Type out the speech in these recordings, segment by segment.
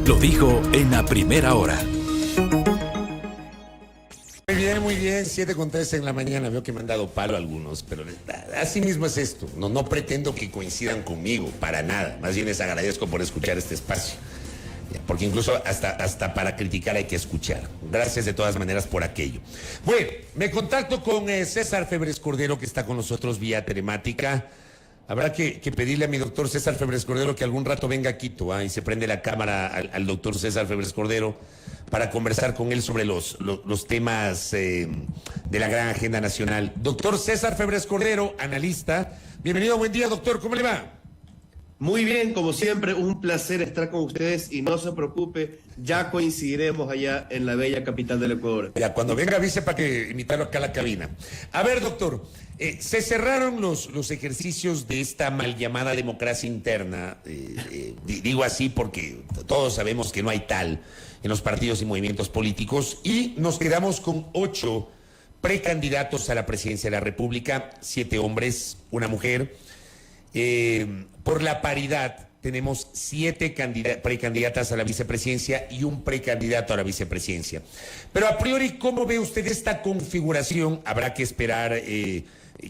Lo dijo en la primera hora. Muy bien, 7:13 en la mañana. Veo que me han dado palo algunos, pero así mismo es esto. No pretendo que coincidan conmigo, para nada. Más bien les agradezco por escuchar este espacio. Porque incluso hasta para criticar hay que escuchar. Gracias de todas maneras por aquello. Bueno, me contacto con César Febres Cordero, que está con nosotros vía telemática. Habrá que pedirle a mi doctor César Febres Cordero que algún rato venga a Quito y se prende la cámara al doctor César Febres Cordero para conversar con él sobre los temas de la gran agenda nacional. Doctor César Febres Cordero, analista. Bienvenido, buen día, doctor. ¿Cómo le va? Muy bien, como siempre, un placer estar con ustedes y no se preocupe, ya coincidiremos allá en la bella capital del Ecuador. Ya, cuando venga avise para que invitarlo acá a la cabina. A ver, doctor, se cerraron los ejercicios de esta mal llamada democracia interna, digo así porque todos sabemos que no hay tal en los partidos y movimientos políticos, y nos quedamos con 8 precandidatos a la presidencia de la República, 7 hombres, una mujer. Por la paridad tenemos 7 precandidatas a la vicepresidencia y un precandidato a la vicepresidencia. Pero a priori, ¿cómo ve usted esta configuración? Habrá que esperar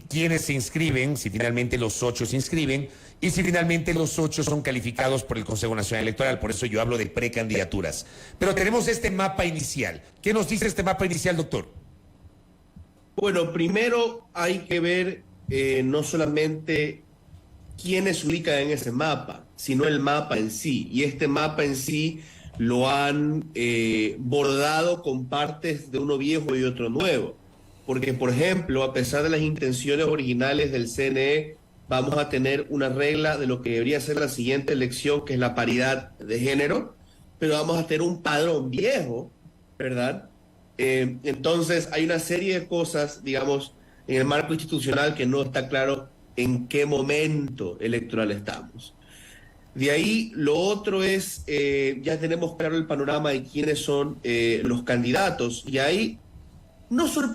quiénes se inscriben, si finalmente los 8 se inscriben y si finalmente los 8 son calificados por el Consejo Nacional Electoral. Por eso yo hablo de precandidaturas. Pero tenemos este mapa inicial. ¿Qué nos dice este mapa inicial, doctor? Bueno, primero hay que ver no solamente quiénes se ubican en ese mapa, sino el mapa en sí. Y este mapa en sí lo han bordado con partes de uno viejo y otro nuevo. Porque, por ejemplo, a pesar de las intenciones originales del CNE, vamos a tener una regla de lo que debería ser la siguiente elección, que es la paridad de género, pero vamos a tener un padrón viejo, ¿verdad? Entonces, hay una serie de cosas, digamos, en el marco institucional que no está claro en qué momento electoral estamos. De ahí, lo otro es, ya tenemos claro el panorama de quiénes son los candidatos, y ahí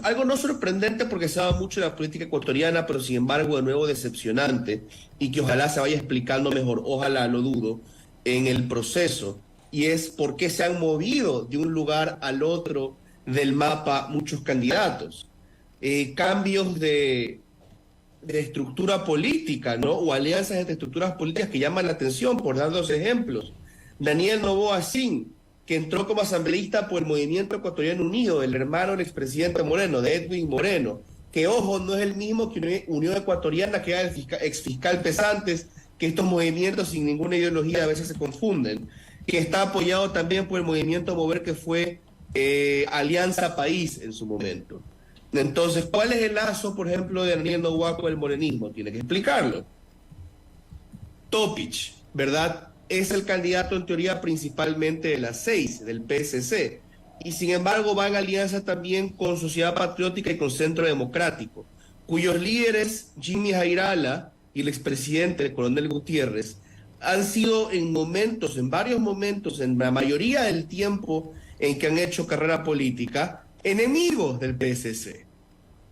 algo no sorprendente porque se habla mucho de la política ecuatoriana, pero sin embargo de nuevo decepcionante, y que ojalá se vaya explicando mejor, ojalá, lo dudo, en el proceso, y es por qué se han movido de un lugar al otro del mapa muchos candidatos. Cambios de estructura política, ¿no? O alianzas entre estructuras políticas que llaman la atención, por dar 2 ejemplos. Daniel Noboa Sin, que entró como asambleísta por el Movimiento Ecuatoriano Unido, el hermano del expresidente Moreno, de Edwin Moreno, que, ojo, no es el mismo que Unión Ecuatoriana, que era el exfiscal Pesantes, que estos movimientos sin ninguna ideología a veces se confunden, que está apoyado también por el movimiento Mover, que fue Alianza País en su momento. Entonces, ¿cuál es el lazo, por ejemplo, de Daniel Noboa con el morenismo? Tiene que explicarlo. Topic, ¿verdad? Es el candidato en teoría principalmente de las 6, del PSC, y sin embargo va en alianza también con Sociedad Patriótica y con Centro Democrático, cuyos líderes, Jimmy Jairala y el expresidente, el coronel Gutiérrez, han sido en varios momentos, en la mayoría del tiempo en que han hecho carrera política, enemigos del PSC,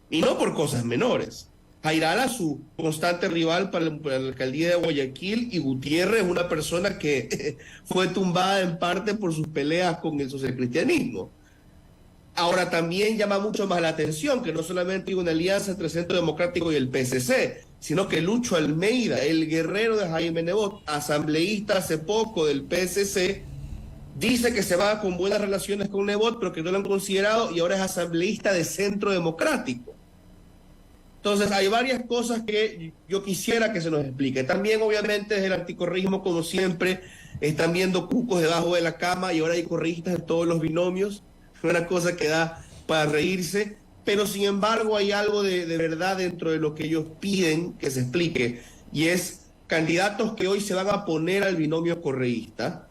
y no por cosas menores. Jairala, su constante rival para la alcaldía de Guayaquil, y Gutiérrez, una persona que fue tumbada en parte por sus peleas con el socialcristianismo. Ahora, también llama mucho más la atención que no solamente hay una alianza entre el Centro Democrático y el PSC, sino que Lucho Almeida, el guerrero de Jaime Nebot, asambleísta hace poco del PSC, dice que se va con buenas relaciones con Nebot, pero que no lo han considerado, y ahora es asambleísta de Centro Democrático. Entonces, hay varias cosas que yo quisiera que se nos explique. También, obviamente, desde el anticorreísmo, como siempre, están viendo cucos debajo de la cama, y ahora hay correístas en todos los binomios. Es una cosa que da para reírse, pero sin embargo hay algo de verdad dentro de lo que ellos piden que se explique, y es candidatos que hoy se van a poner al binomio correísta,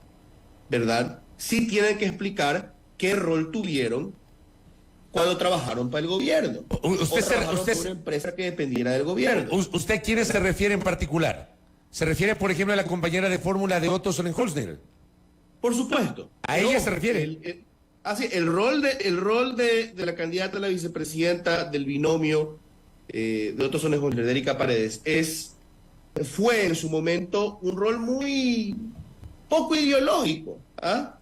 ¿verdad? Sí tienen que explicar qué rol tuvieron cuando trabajaron para el gobierno. Usted para una empresa que dependiera del gobierno. ¿Usted a quiénes se refiere en particular? ¿Se refiere, por ejemplo, a la compañera de fórmula de Otto Sonnenholzner? Por supuesto. ¿A ella se refiere? El rol de la candidata a la vicepresidenta del binomio de Otto Sonnenholzner, de Erika Paredes, fue en su momento un rol muy poco ideológico. ¿ah?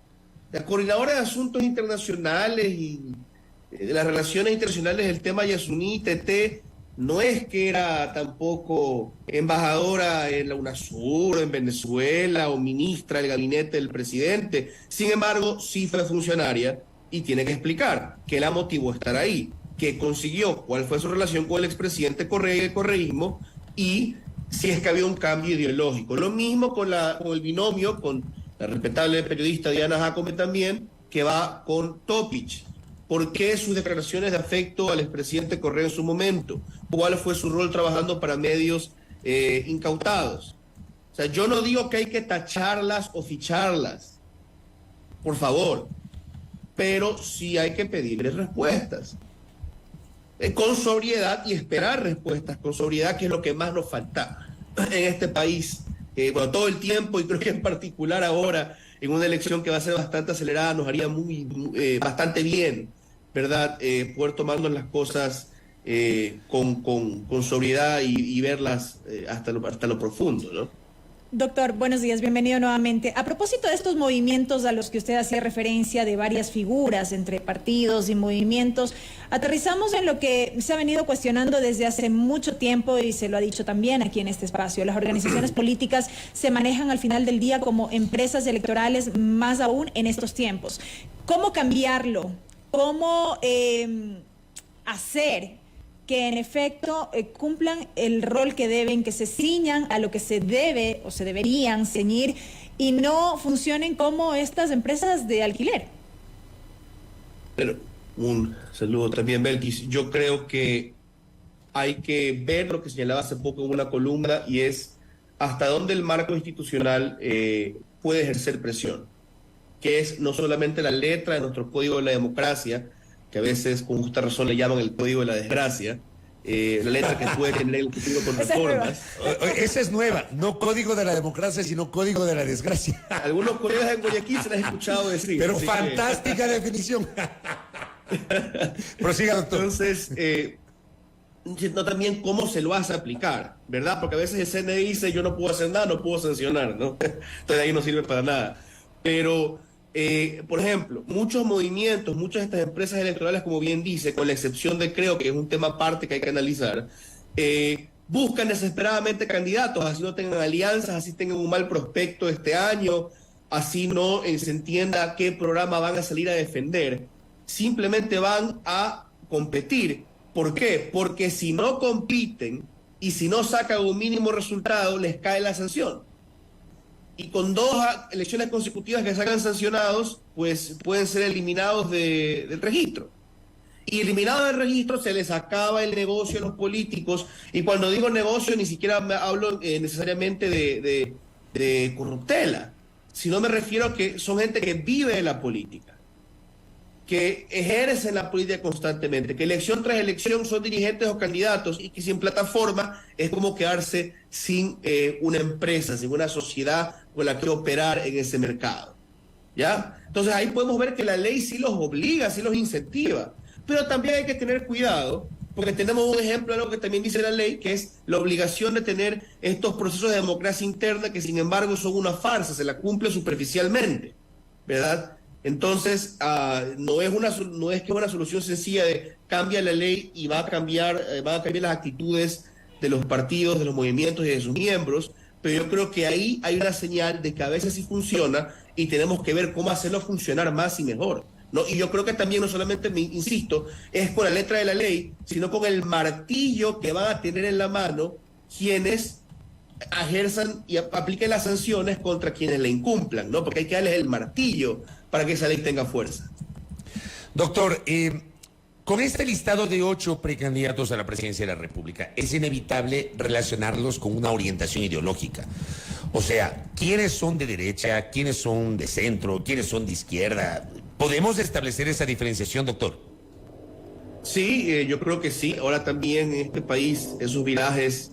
La coordinadora de asuntos internacionales y de las relaciones internacionales del tema Yasuní Tete no es que era tampoco embajadora en la UNASUR, en Venezuela, o ministra del gabinete del presidente. Sin embargo, sí fue funcionaria y tiene que explicar qué la motivó a estar ahí, qué consiguió, cuál fue su relación con el expresidente Correa y el correísmo, y si es que había un cambio ideológico. Lo mismo con el binomio, con la respetable periodista Diana Jacome también, que va con Topic. ¿Por qué sus declaraciones de afecto al expresidente Correa en su momento? ¿Cuál fue su rol trabajando para medios incautados? O sea, yo no digo que hay que tacharlas o ficharlas, por favor, pero sí hay que pedirles respuestas con sobriedad y esperar respuestas con sobriedad, que es lo que más nos falta en este país, bueno, todo el tiempo, y creo que en particular ahora, en una elección que va a ser bastante acelerada, nos haría bastante bien, ¿verdad? Poder tomarnos las cosas con sobriedad y verlas hasta lo profundo, ¿no? Doctor, buenos días, bienvenido nuevamente. A propósito de estos movimientos a los que usted hacía referencia, de varias figuras entre partidos y movimientos, aterrizamos en lo que se ha venido cuestionando desde hace mucho tiempo, y se lo ha dicho también aquí en este espacio. Las organizaciones políticas se manejan al final del día como empresas electorales, más aún en estos tiempos. ¿Cómo cambiarlo? ¿Cómo hacer que en efecto cumplan el rol que deben, que se ciñan a lo que se debe o se deberían ceñir, y no funcionen como estas empresas de alquiler? Pero un saludo también, Belkis. Yo creo que hay que ver lo que señalaba hace poco en una columna, y es hasta dónde el marco institucional puede ejercer presión, que es no solamente la letra de nuestro Código de la Democracia, que a veces con justa razón le llaman el Código de la Desgracia, la letra que puede tener el futuro con reformas. Esa es nueva, no Código de la Democracia, sino Código de la Desgracia. Algunos colegas en Guayaquil se las he escuchado decir. Pero fantástica definición. Prosiga, doctor. Entonces, no también cómo se lo hace aplicar, ¿verdad? Porque a veces el CNE dice, yo no puedo hacer nada, no puedo sancionar, ¿no? Entonces ahí no sirve para nada. Pero por ejemplo, muchos movimientos, muchas de estas empresas electorales, como bien dice, con la excepción de Creo, que es un tema aparte que hay que analizar, buscan desesperadamente candidatos, así no tengan alianzas, así tengan un mal prospecto este año, así no se entienda qué programa van a salir a defender. Simplemente van a competir. ¿Por qué? Porque si no compiten y si no sacan un mínimo resultado, les cae la sanción. Y con 2 elecciones consecutivas que salgan sancionados, pues pueden ser eliminados del registro. Y eliminados del registro se les acaba el negocio a los políticos. Y cuando digo negocio, ni siquiera hablo necesariamente de corruptela, sino me refiero a que son gente que vive de la política, que ejercen la política constantemente, que elección tras elección son dirigentes o candidatos, y que sin plataforma es como quedarse sin una empresa, sin una sociedad con la que operar en ese mercado, ¿ya? Entonces ahí podemos ver que la ley sí los obliga, sí los incentiva, pero también hay que tener cuidado, porque tenemos un ejemplo de lo que también dice la ley, que es la obligación de tener estos procesos de democracia interna, que sin embargo son una farsa, se la cumple superficialmente, ¿verdad? Entonces, no es que es una solución sencilla de cambia la ley y van a cambiar las actitudes de los partidos, de los movimientos y de sus miembros, pero yo creo que ahí hay una señal de que a veces sí funciona y tenemos que ver cómo hacerlo funcionar más y mejor, ¿no? Y yo creo que también no solamente, insisto, es con la letra de la ley, sino con el martillo que van a tener en la mano quienes ejerzan y apliquen las sanciones contra quienes la incumplan, ¿no? Porque hay que darles el martillo para que esa ley tenga fuerza. Doctor, con este listado de 8 precandidatos a la presidencia de la República, es inevitable relacionarlos con una orientación ideológica. O sea, ¿quiénes son de derecha? ¿Quiénes son de centro? ¿Quiénes son de izquierda? ¿Podemos establecer esa diferenciación, doctor? Sí, yo creo que sí. Ahora también en este país, esos virajes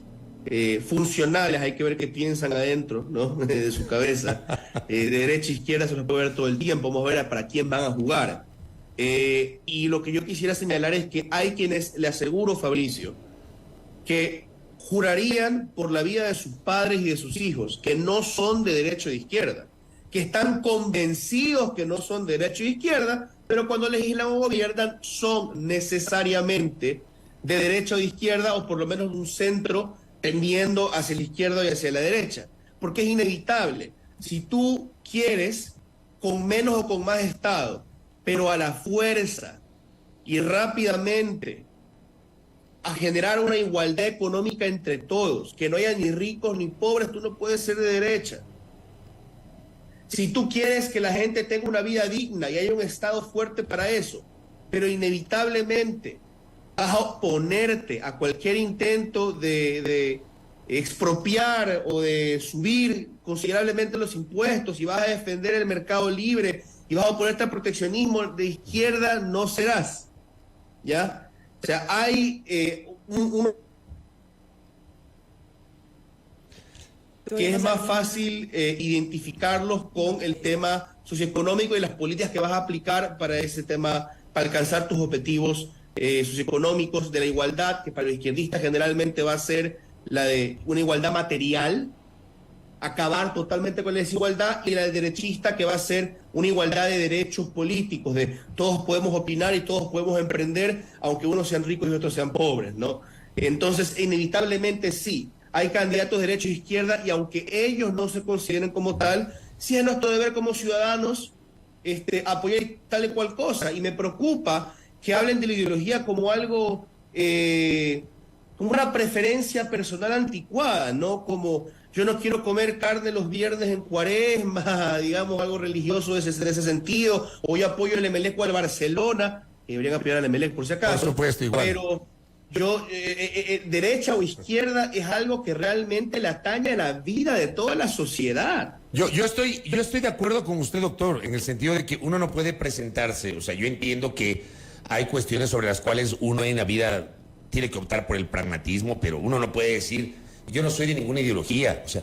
funcionales, hay que ver qué piensan adentro, ¿no? De su cabeza. De derecha a izquierda se los puede ver todo el tiempo. Vamos a ver para quién van a jugar. Y lo que yo quisiera señalar es que hay quienes, le aseguro, Fabricio, que jurarían por la vida de sus padres y de sus hijos, que no son de derecha o de izquierda, que están convencidos que no son de derecha o izquierda, pero cuando legislan o gobiernan son necesariamente de derecha o de izquierda, o por lo menos de un centro tendiendo hacia la izquierda y hacia la derecha, porque es inevitable. Si tú quieres con menos o con más Estado, pero a la fuerza y rápidamente a generar una igualdad económica entre todos, que no haya ni ricos ni pobres, tú no puedes ser de derecha. Si tú quieres que la gente tenga una vida digna y haya un Estado fuerte para eso, pero inevitablemente vas a oponerte a cualquier intento de expropiar o de subir considerablemente los impuestos, y vas a defender el mercado libre y vas a oponerte al proteccionismo, de izquierda no serás, ¿ya? O sea, hay que es más fácil identificarlos con el tema socioeconómico y las políticas que vas a aplicar para ese tema, para alcanzar tus objetivos socioeconómicos de la igualdad, que para los izquierdistas generalmente va a ser la de una igualdad material, acabar totalmente con la desigualdad, y la del derechista, que va a ser una igualdad de derechos políticos, de todos podemos opinar y todos podemos emprender, aunque unos sean ricos y otros sean pobres, ¿no? Entonces, inevitablemente sí, hay candidatos de derecha e izquierda, y aunque ellos no se consideren como tal, sí es nuestro deber como ciudadanos apoyar tal y cual cosa. Y me preocupa que hablen de la ideología como algo, como una preferencia personal anticuada, ¿no? Como yo no quiero comer carne los viernes en Cuaresma, digamos, algo religioso en ese sentido, o yo apoyo el Emelec o al Barcelona, que deberían apoyar al Emelec por si acaso. Por supuesto, igual. Pero yo, derecha o izquierda es algo que realmente le atañe a la vida de toda la sociedad. Yo estoy de acuerdo con usted, doctor, en el sentido de que uno no puede presentarse, o sea, yo entiendo que hay cuestiones sobre las cuales uno en la vida tiene que optar por el pragmatismo, pero uno no puede decir, yo no soy de ninguna ideología. O sea,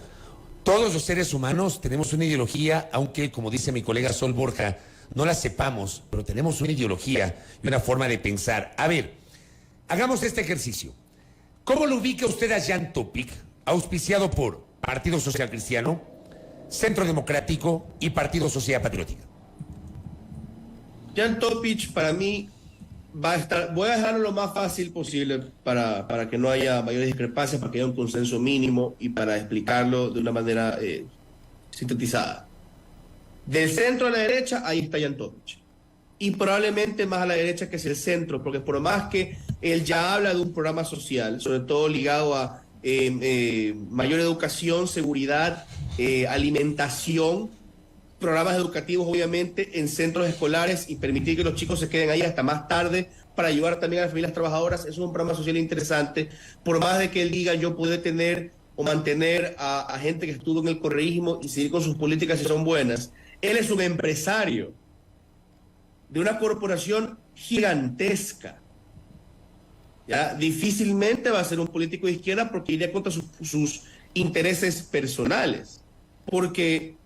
todos los seres humanos tenemos una ideología, aunque, como dice mi colega Sol Borja, no la sepamos, pero tenemos una ideología y una forma de pensar. A ver, hagamos este ejercicio. ¿Cómo lo ubica usted a Jan Topic, auspiciado por Partido Social Cristiano, Centro Democrático y Partido Sociedad Patriótica? Jan Topic, para mí, va a estar, voy a dejarlo lo más fácil posible para que no haya mayores discrepancias, para que haya un consenso mínimo y para explicarlo de una manera sintetizada. Del centro a la derecha, ahí está Jan Topic. Y probablemente más a la derecha que es el centro, porque por más que él ya habla de un programa social, sobre todo ligado a mayor educación, seguridad, alimentación, programas educativos obviamente en centros escolares, y permitir que los chicos se queden ahí hasta más tarde para ayudar también a las familias trabajadoras, eso es un programa social interesante. Por más de que él diga yo puedo tener o mantener a gente que estuvo en el correísmo y seguir con sus políticas si son buenas, él es un empresario de una corporación gigantesca. ¿Ya? Difícilmente va a ser un político de izquierda, porque iría contra sus intereses personales, porque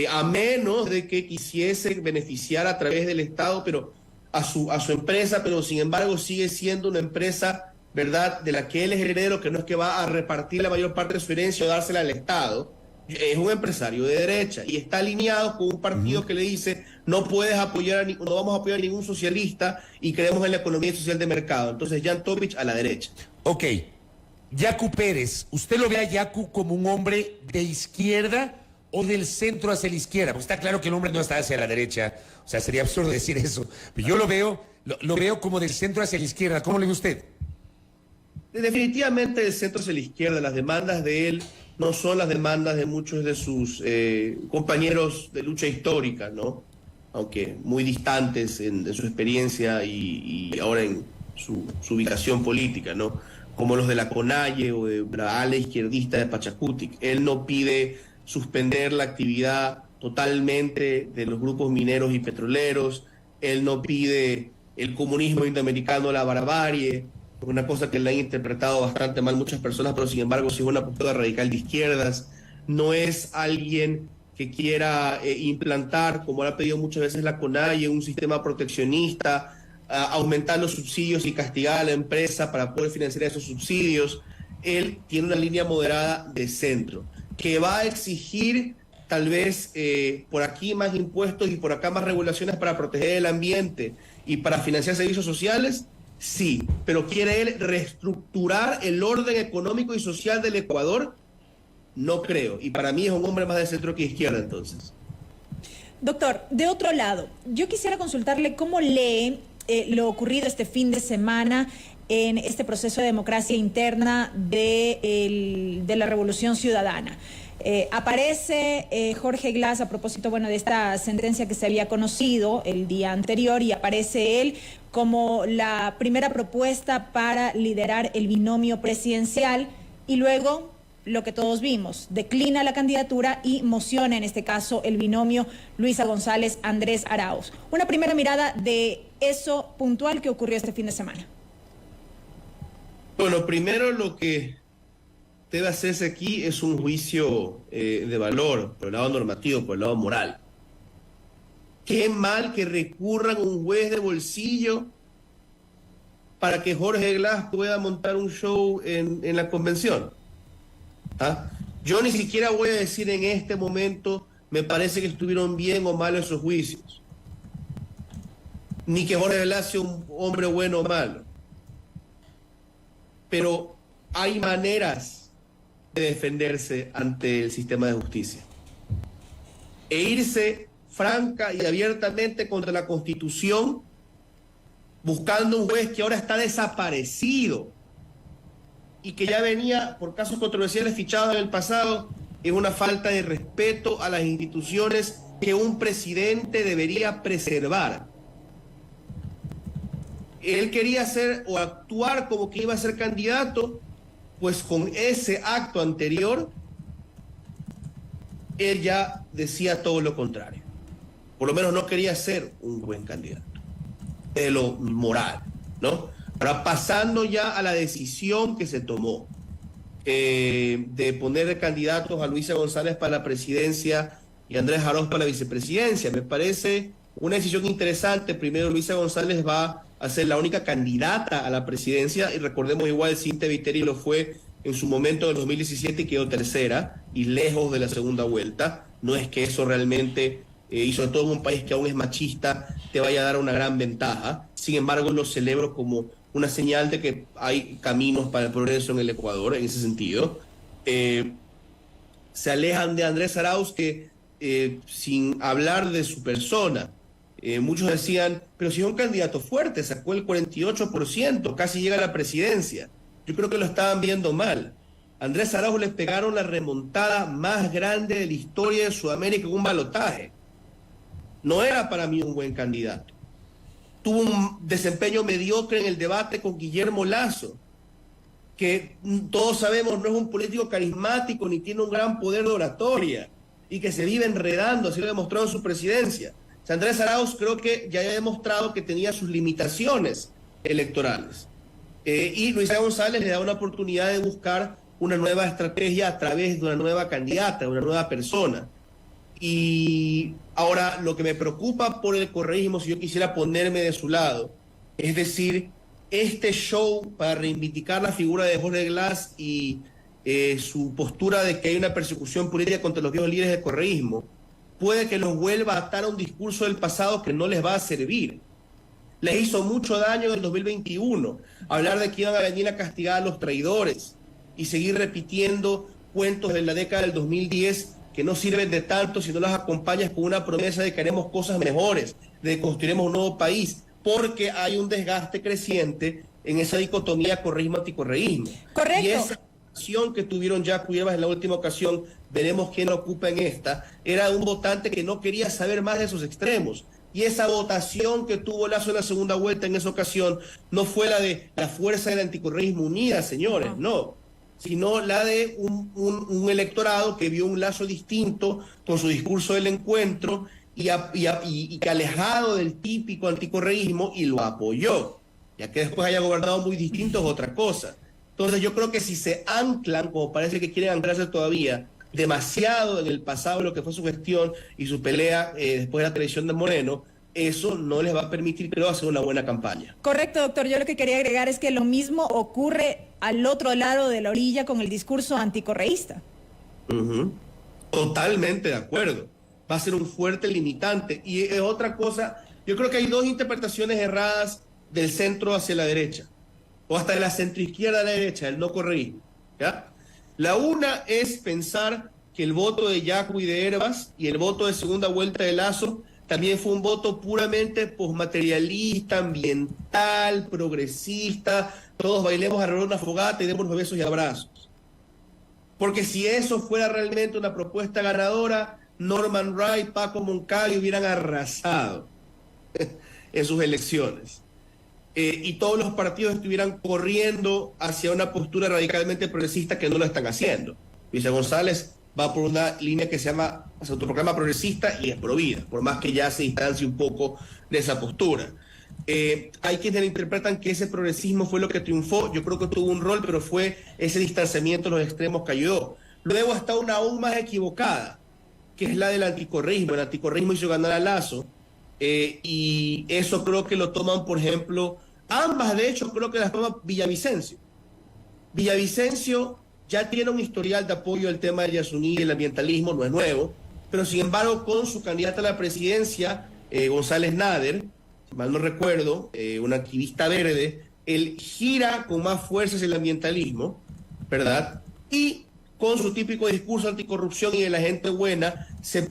a menos de que quisiese beneficiar a través del Estado, pero a su empresa, pero sin embargo sigue siendo una empresa, ¿verdad?, de la que él es heredero, que no es que va a repartir la mayor parte de su herencia o dársela al Estado. Es un empresario de derecha y está alineado con un partido que le dice no puedes apoyar, no vamos a apoyar a ningún socialista y creemos en la economía social de mercado. Entonces Jan Topic a la derecha. Ok, Yacu Pérez, ¿usted lo ve a Yacu como un hombre de izquierda o del centro hacia la izquierda? Pues está claro que el hombre no está hacia la derecha, o sea, sería absurdo decir eso, pero yo lo veo como del centro hacia la izquierda. ¿Cómo le ve usted? Definitivamente del centro hacia la izquierda. Las demandas de él no son las demandas de muchos de sus compañeros de lucha histórica, ¿no? Aunque muy distantes en su experiencia y ahora en su ubicación política, ¿no? Como los de la CONAIE o de la ala izquierdista de Pachacutic. Él no pide suspender la actividad totalmente de los grupos mineros y petroleros. Él no pide el comunismo indoamericano, la barbarie, una cosa que le han interpretado bastante mal muchas personas, pero sin embargo sí es una postura radical de izquierdas. No es alguien que quiera implantar, como lo ha pedido muchas veces la CONAIE, un sistema proteccionista, aumentar los subsidios y castigar a la empresa para poder financiar esos subsidios. Él tiene una línea moderada de centro, que va a exigir tal vez por aquí más impuestos y por acá más regulaciones para proteger el ambiente y para financiar servicios sociales, sí, pero ¿quiere él reestructurar el orden económico y social del Ecuador? No creo, y para mí es un hombre más de centro que izquierda entonces. Doctor, de otro lado, yo quisiera consultarle cómo lee lo ocurrido este fin de semana en este proceso de democracia interna de la Revolución Ciudadana. Aparece Jorge Glass a propósito, bueno, de esta sentencia que se había conocido el día anterior, y aparece él como la primera propuesta para liderar el binomio presidencial, y luego lo que todos vimos, declina la candidatura y mociona en este caso el binomio Luisa González-Andrés Arauz. Una primera mirada de eso puntual que ocurrió este fin de semana. Bueno, primero lo que debe hacerse aquí es un juicio de valor, por el lado normativo, por el lado moral. Qué mal que recurran a un juez de bolsillo para que Jorge Glass pueda montar un show en la convención. ¿Ah? Yo ni siquiera voy a decir en este momento, me parece que estuvieron bien o mal esos juicios. Ni que Jorge Glass sea un hombre bueno o malo. Pero hay maneras de defenderse ante el sistema de justicia. E irse franca y abiertamente contra la Constitución, buscando un juez que ahora está desaparecido y que ya venía por casos controversiales fichados en el pasado, es una falta de respeto a las instituciones que un presidente debería preservar. Él quería hacer o actuar como que iba a ser candidato, pues con ese acto anterior, él ya decía todo lo contrario. Por lo menos no quería ser un buen candidato, de lo moral, ¿no? Ahora, pasando ya a la decisión que se tomó de poner de candidatos a Luisa González para la presidencia y Andrés Arauz para la vicepresidencia, me parece una decisión interesante. Primero, Luisa González va a ser la única candidata a la presidencia, y recordemos igual, Cintia Viteri lo fue en su momento en 2017 y quedó tercera y lejos de la segunda vuelta. No es que eso realmente, y sobre todo en un país que aún es machista, te vaya a dar una gran ventaja. Sin embargo, lo celebro como una señal de que hay caminos para el progreso en el Ecuador, en ese sentido. Se alejan de Andrés Arauz, que sin hablar de su persona, muchos decían, pero si es un candidato fuerte, sacó el 48%, casi llega a la presidencia. Yo creo que lo estaban viendo mal. A Andrés Arauz le pegaron la remontada más grande de la historia de Sudamérica en un balotaje. No era para mí un buen candidato. Tuvo un desempeño mediocre en el debate con Guillermo Lasso, que todos sabemos no es un político carismático ni tiene un gran poder de oratoria y que se vive enredando, así lo ha demostrado en su presidencia. O sea, Andrés Arauz creo que ya había demostrado que tenía sus limitaciones electorales. Y Luisa González le da una oportunidad de buscar una nueva estrategia a través de una nueva candidata, una nueva persona. Y ahora lo que me preocupa por el correísmo, si yo quisiera ponerme de su lado, es decir, este show para reivindicar la figura de Jorge Glass y su postura de que hay una persecución política contra los viejos líderes del correísmo, puede que los vuelva a atar a un discurso del pasado que no les va a servir. Les hizo mucho daño en el 2021 hablar de que iban a venir a castigar a los traidores y seguir repitiendo cuentos de la década del 2010 que no sirven de tanto si no las acompañas con una promesa de que haremos cosas mejores, de que construiremos un nuevo país, porque hay un desgaste creciente en esa dicotomía correísmo-anticorreísmo. Correcto. Y esa acción que tuvieron ya Cuevas en la última ocasión, veremos quién la ocupa en esta, era un votante que no quería saber más de esos extremos. Y esa votación que tuvo Lasso en la segunda vuelta en esa ocasión no fue la de la fuerza del anticorreísmo unida, señores, no, sino la de un electorado que vio un Lasso distinto con su discurso del encuentro y que alejado del típico anticorreísmo, y lo apoyó. Ya que después haya gobernado muy distinto es otra cosa. Entonces yo creo que si se anclan, como parece que quieren anclarse todavía, demasiado en el pasado, lo que fue su gestión y su pelea después de la traición de Moreno, eso no les va a permitir, creo, hacer una buena campaña. Correcto, doctor. Yo lo que quería agregar es que lo mismo ocurre al otro lado de la orilla con el discurso anticorreísta. Totalmente de acuerdo. Va a ser un fuerte limitante. Y es otra cosa, yo creo que hay dos interpretaciones erradas del centro hacia la derecha, o hasta de la centroizquierda a la derecha, el no correísmo, ¿ya? La una es pensar que el voto de Yacu y de Hervas y el voto de segunda vuelta de Lasso también fue un voto puramente posmaterialista, ambiental, progresista, todos bailemos alrededor de una fogata y démonos besos y abrazos. Porque si eso fuera realmente una propuesta ganadora, Norman Wright, Paco Moncayo hubieran arrasado en sus elecciones. Y todos los partidos estuvieran corriendo hacia una postura radicalmente progresista que no lo están haciendo. Luisa González va por una línea que se autoproclama progresista y es provida, por más que ya se distancie un poco de esa postura. Hay quienes interpretan que ese progresismo fue lo que triunfó. Yo creo que tuvo un rol, pero fue ese distanciamiento de los extremos que ayudó. Luego está una aún más equivocada, que es la del anticorreísmo. El anticorreísmo hizo ganar a Lasso, y eso creo que lo toman, por ejemplo, ambas de hecho creo que las toma Villavicencio. Villavicencio ya tiene un historial de apoyo al tema de Yasuní y el ambientalismo, no es nuevo, pero sin embargo con su candidata a la presidencia, González Nader, si mal no recuerdo, un activista verde, él gira con más fuerza hacia el ambientalismo, ¿verdad? Y con su típico discurso anticorrupción y de la gente buena, se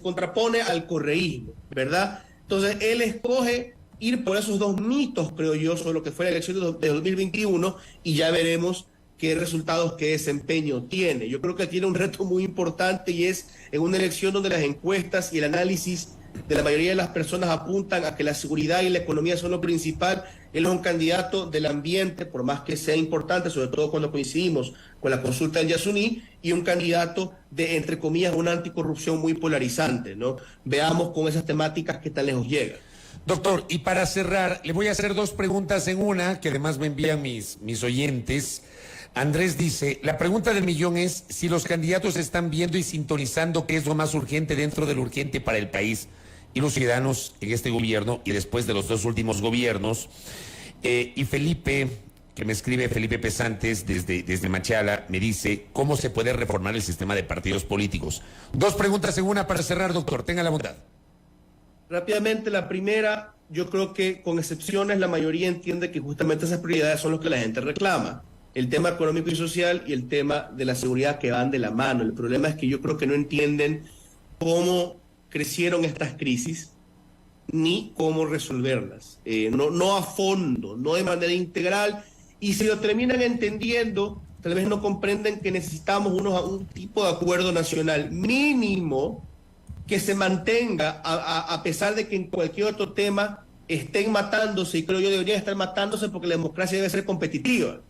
contrapone al correísmo, ¿verdad? Entonces él escoge ir por esos dos mitos, creo yo, sobre lo que fue la elección de 2021, y ya veremos qué resultados, qué desempeño tiene. Yo creo que tiene un reto muy importante, y es en una elección donde las encuestas y el análisis de la mayoría de las personas apuntan a que la seguridad y la economía son lo principal. Él es un candidato del ambiente, por más que sea importante, sobre todo cuando coincidimos con la consulta del Yasuní, y un candidato de, entre comillas, una anticorrupción muy polarizante, ¿no? Veamos con esas temáticas qué tan lejos llega. Doctor, y para cerrar, le voy a hacer dos preguntas en una, que además me envían mis oyentes. Andrés dice, la pregunta del millón es si los candidatos están viendo y sintonizando qué es lo más urgente dentro de lo urgente para el país y los ciudadanos en este gobierno y después de los dos últimos gobiernos. Y Felipe, que me escribe, Felipe Pesantes desde Machala, me dice, ¿cómo se puede reformar el sistema de partidos políticos? Dos preguntas en una para cerrar, doctor, tenga la bondad. Rápidamente, la primera, yo creo que con excepciones la mayoría entiende que justamente esas prioridades son los que la gente reclama. El tema económico y social y el tema de la seguridad, que van de la mano. El problema es que yo creo que no entienden cómo crecieron estas crisis ni cómo resolverlas. No a fondo, no de manera integral. Y si lo terminan entendiendo, tal vez no comprenden que necesitamos un tipo de acuerdo nacional mínimo que se mantenga a pesar de que en cualquier otro tema estén matándose, y creo yo deberían estar matándose, porque la democracia debe ser competitiva.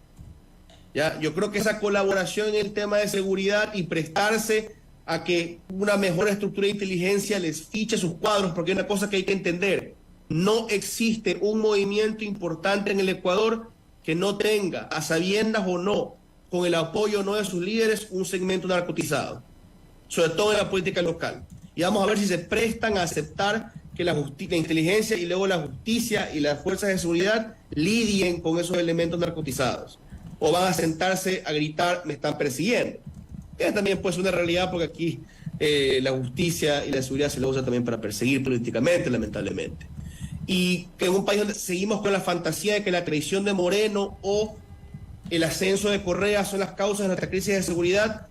¿Ya? Yo creo que esa colaboración en el tema de seguridad y prestarse a que una mejor estructura de inteligencia les fiche sus cuadros, porque hay una cosa que hay que entender: no existe un movimiento importante en el Ecuador que no tenga, a sabiendas o no, con el apoyo o no de sus líderes, un segmento narcotizado, sobre todo en la política local. Y vamos a ver si se prestan a aceptar que la inteligencia y luego la justicia y las fuerzas de seguridad lidien con esos elementos narcotizados. O van a sentarse a gritar, me están persiguiendo. Es también pues una realidad, porque aquí la justicia y la seguridad se la usa también para perseguir políticamente, lamentablemente. Y que en un país donde seguimos con la fantasía de que la traición de Moreno o el ascenso de Correa son las causas de nuestra crisis de seguridad,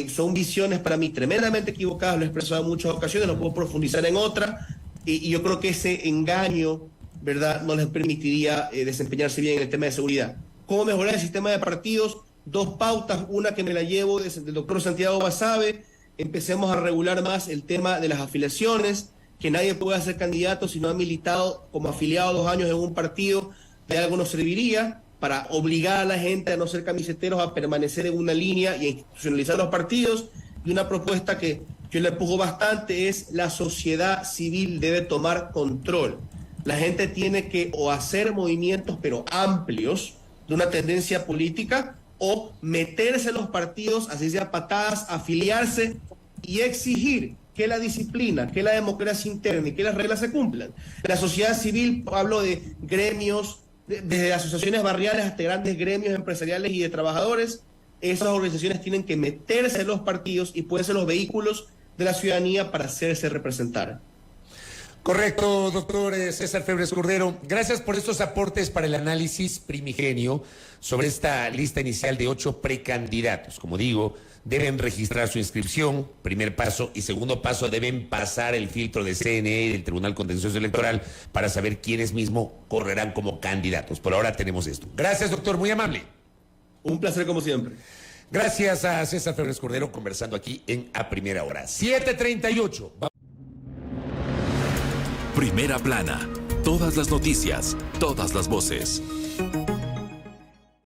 son visiones para mí tremendamente equivocadas. Lo he expresado en muchas ocasiones, no puedo profundizar en otra, y yo creo que ese engaño, ¿verdad?, no les permitiría desempeñarse bien en el tema de seguridad. ¿Cómo mejorar el sistema de partidos? Dos pautas, una que me la llevo del doctor Santiago Basabe: empecemos a regular más el tema de las afiliaciones, que nadie pueda ser candidato si no ha militado como afiliado 2 años en un partido. De algo nos serviría para obligar a la gente a no ser camiseteros, a permanecer en una línea y a institucionalizar los partidos. Y una propuesta que yo le empujo bastante es: la sociedad civil debe tomar control. La gente tiene que o hacer movimientos, pero amplios, de una tendencia política, o meterse en los partidos, así sea patadas, afiliarse y exigir que la disciplina, que la democracia interna y que las reglas se cumplan. La sociedad civil, hablo de gremios, desde asociaciones barriales hasta grandes gremios empresariales y de trabajadores, esas organizaciones tienen que meterse en los partidos y pueden ser los vehículos de la ciudadanía para hacerse representar. Correcto, doctor César Febres Cordero. Gracias por estos aportes para el análisis primigenio sobre esta lista inicial de 8 precandidatos. Como digo, deben registrar su inscripción, primer paso, y segundo paso, deben pasar el filtro de CNE y del Tribunal Contencioso Electoral para saber quiénes mismos correrán como candidatos. Por ahora tenemos esto. Gracias, doctor, muy amable. Un placer como siempre. Gracias a César Febres Cordero conversando aquí en A Primera Hora. 7:38. Primera plana. Todas las noticias, todas las voces.